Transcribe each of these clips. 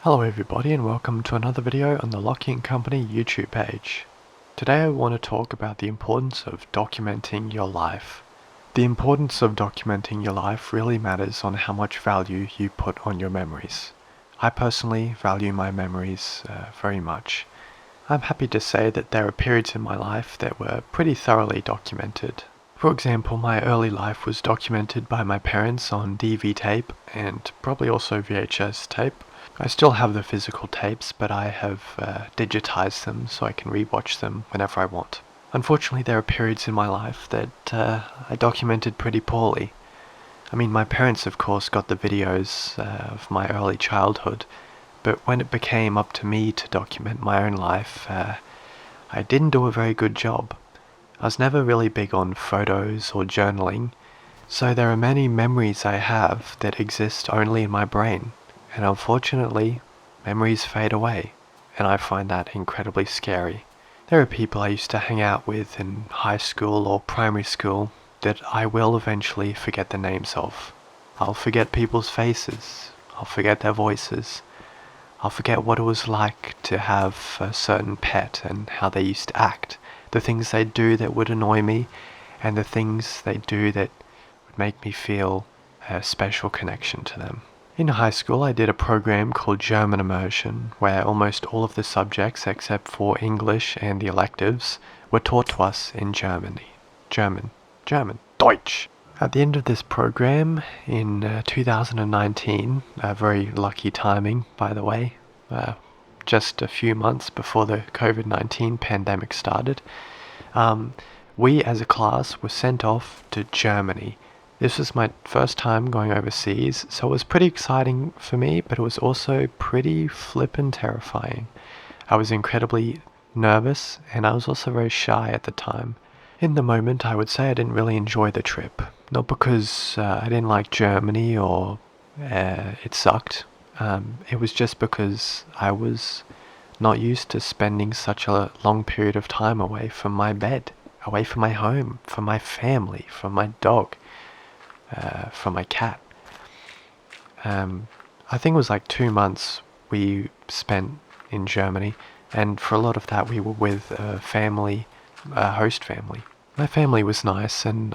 Hello everybody and welcome to another video on the Lockie & Company YouTube page. Today I want to talk about the importance of documenting your life. The importance of documenting your life really matters on how much value you put on your memories. I personally value my memories very much. I'm happy to say that there are periods in my life that were pretty thoroughly documented. For example, my early life was documented by my parents on DV tape and probably also VHS tape. I still have the physical tapes, but I have digitized them so I can rewatch them whenever I want. Unfortunately, there are periods in my life that I documented pretty poorly. I mean, my parents of course got the videos of my early childhood, but when it became up to me to document my own life, I didn't do a very good job. I was never really big on photos or journaling, so there are many memories I have that exist only in my brain. And unfortunately, memories fade away, and I find that incredibly scary. There are people I used to hang out with in high school or primary school that I will eventually forget the names of. I'll forget people's faces, I'll forget their voices, I'll forget what it was like to have a certain pet and how they used to act, the things they do that would annoy me, and the things they do that would make me feel a special connection to them. In high school, I did a program called German Immersion, where almost all of the subjects except for English and the electives were taught to us in German, Deutsch. At the end of this program in 2019, very lucky timing by the way, just a few months before the COVID-19 pandemic started, we as a class were sent off to Germany. This was my first time going overseas, so it was pretty exciting for me, but it was also pretty flippin' terrifying. I was incredibly nervous, and I was also very shy at the time. In the moment, I would say I didn't really enjoy the trip. Not because I didn't like Germany or it sucked. It was just because I was not used to spending such a long period of time away from my bed, away from my home, from my family, from my dog. From my cat. I think it was like 2 months we spent in Germany, and for a lot of that we were with a family, a host family. My family was nice, and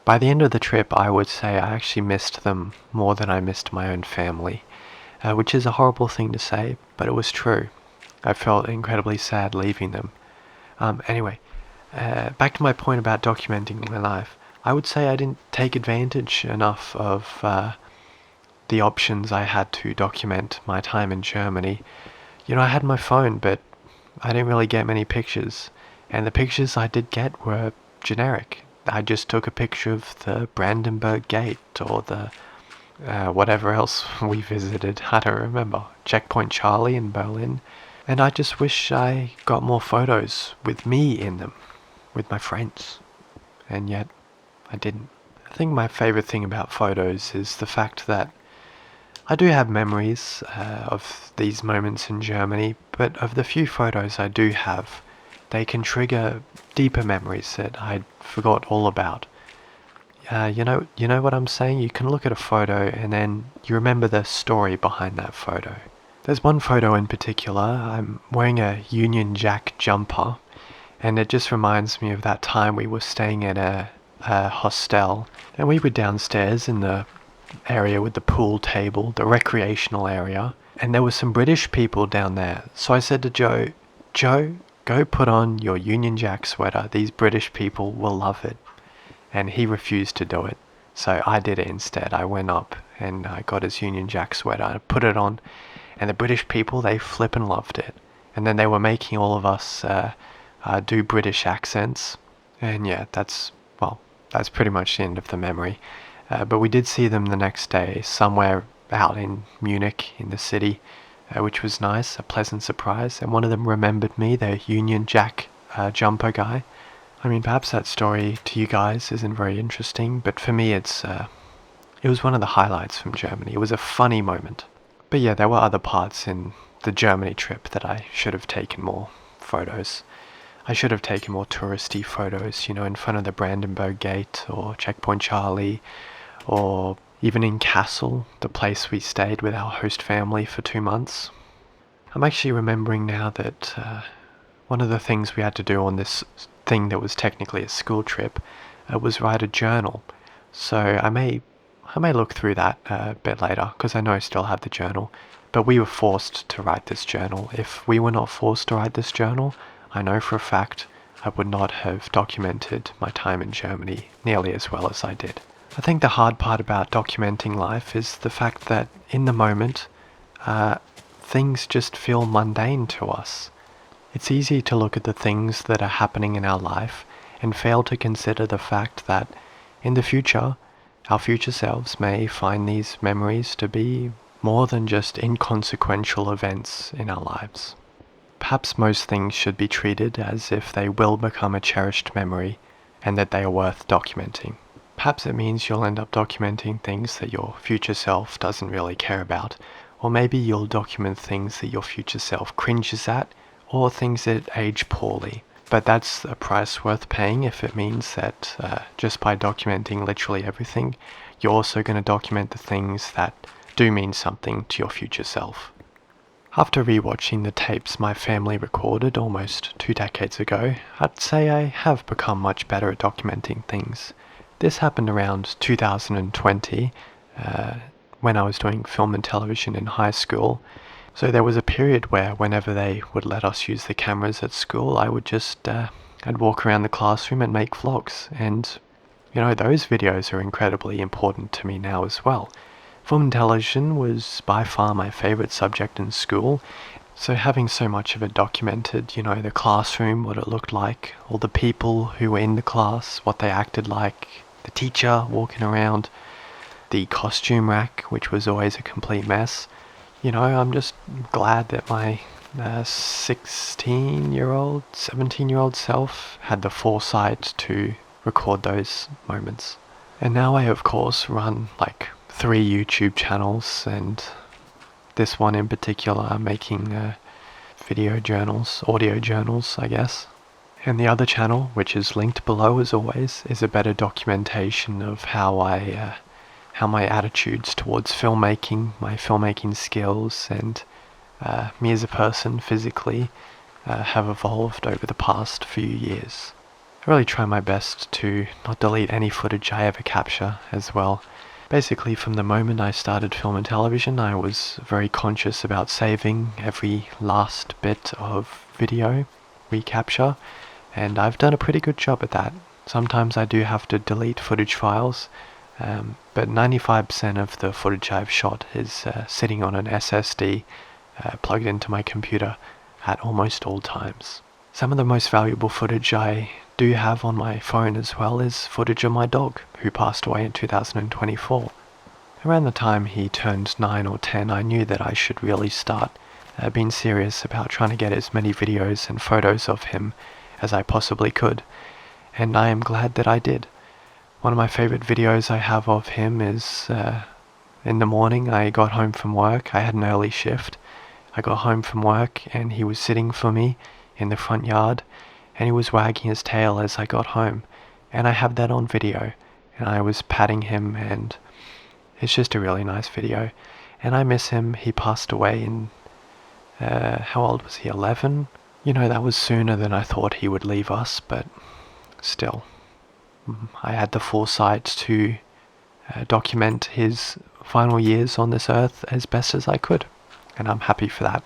by the end of the trip, I would say I actually missed them more than I missed my own family, which is a horrible thing to say, but it was true. I felt incredibly sad leaving them. Anyway, back to my point about documenting my life. I would say I didn't take advantage enough of the options I had to document my time in Germany. You know, I had my phone, but I didn't really get many pictures, and the pictures I did get were generic. I just took a picture of the Brandenburg Gate or the whatever else we visited. I don't remember. Checkpoint Charlie in Berlin. And I just wish I got more photos with me in them, with my friends. And yet, I didn't. I think my favorite thing about photos is the fact that I do have memories of these moments in Germany, but of the few photos I do have, they can trigger deeper memories that I forgot all about. You know what I'm saying? You can look at a photo and then you remember the story behind that photo. There's one photo in particular. I'm wearing a Union Jack jumper, and it just reminds me of that time we were staying at a hostel, and we were downstairs in the area with the pool table, the recreational area, and there were some British people down there. So I said to Joe, go put on your Union Jack sweater. These British people will love it. And he refused to do it. So I did it instead. I went up and I got his Union Jack sweater. I put it on, and the British people, they flippin' loved it. And then they were making all of us do British accents. And yeah, that's pretty much the end of the memory. But we did see them the next day, somewhere out in Munich, in the city, which was nice, a pleasant surprise. And one of them remembered me, the Union Jack jumper guy. I mean, perhaps that story to you guys isn't very interesting, but for me it was one of the highlights from Germany. It was a funny moment. But yeah, there were other parts in the Germany trip that I should have taken more photos. I should have taken more touristy photos, in front of the Brandenburg Gate or Checkpoint Charlie, or even in Castle, the place we stayed with our host family for 2 months. I'm actually remembering now that one of the things we had to do on this thing that was technically a school trip was write a journal. So I may look through that a bit later, because I know I still have the journal. But we were forced to write this journal. If we were not forced to write this journal, I know for a fact I would not have documented my time in Germany nearly as well as I did. I think the hard part about documenting life is the fact that in the moment, things just feel mundane to us. It's easy to look at the things that are happening in our life and fail to consider the fact that in the future, our future selves may find these memories to be more than just inconsequential events in our lives. Perhaps most things should be treated as if they will become a cherished memory and that they are worth documenting. Perhaps it means you'll end up documenting things that your future self doesn't really care about, or maybe you'll document things that your future self cringes at, or things that age poorly. But that's a price worth paying if it means that just by documenting literally everything, you're also going to document the things that do mean something to your future self. After rewatching the tapes my family recorded almost 2 decades ago, I'd say I have become much better at documenting things. This happened around 2020, when I was doing film and television in high school. So there was a period where whenever they would let us use the cameras at school, I would just, I'd walk around the classroom and make vlogs. And, those videos are incredibly important to me now as well. Film and television was by far my favorite subject in school. So having so much of it documented, the classroom, what it looked like, all the people who were in the class, what they acted like, the teacher walking around, the costume rack, which was always a complete mess. I'm just glad that my 16-year-old, 17-year-old self had the foresight to record those moments. And now I, of course, run 3 YouTube channels, and this one in particular making video journals, audio journals, I guess. And the other channel, which is linked below as always, is a better documentation of how my attitudes towards filmmaking, my filmmaking skills, and me as a person physically have evolved over the past few years. I really try my best to not delete any footage I ever capture as well. Basically, from the moment I started film and television, I was very conscious about saving every last bit of video we capture, and I've done a pretty good job at that. Sometimes I do have to delete footage files, but 95% of the footage I've shot is sitting on an SSD plugged into my computer at almost all times. Some of the most valuable footage I do have on my phone as well is footage of my dog, who passed away in 2024. Around the time he turned 9 or 10, I knew that I should really start being serious about trying to get as many videos and photos of him as I possibly could, and I am glad that I did. One of my favorite videos I have of him is in the morning. I got home from work. I had an early shift. I got home from work and he was sitting for me in the front yard, and he was wagging his tail as I got home, and I have that on video, and I was patting him, and it's just a really nice video, and I miss him. He passed away in how old was he, 11? That was sooner than I thought he would leave us, but still, I had the foresight to document his final years on this earth as best as I could, and I'm happy for that.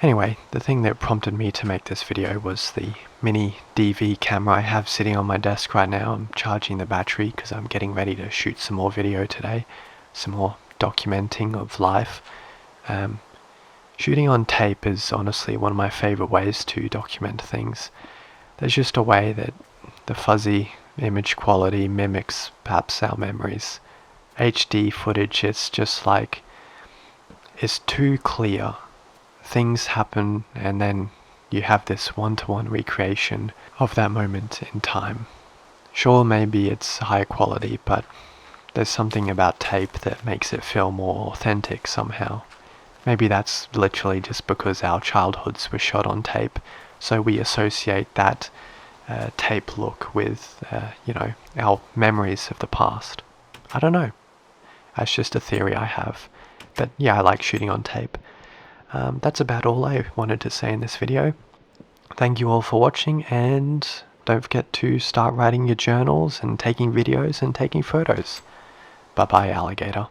Anyway, the thing that prompted me to make this video was the mini DV camera I have sitting on my desk right now. I'm charging the battery because I'm getting ready to shoot some more video today, some more documenting of life. Shooting on tape is honestly one of my favorite ways to document things. There's just a way that the fuzzy image quality mimics perhaps our memories. HD footage, it's just it's too clear. Things happen and then you have this one-to-one recreation of that moment in time. Sure, maybe it's high quality, but there's something about tape that makes it feel more authentic somehow. Maybe that's literally just because our childhoods were shot on tape, so we associate that tape look with, our memories of the past. I don't know. That's just a theory I have. But yeah, I like shooting on tape. That's about all I wanted to say in this video. Thank you all for watching, and don't forget to start writing your journals and taking videos and taking photos. Bye bye, alligator.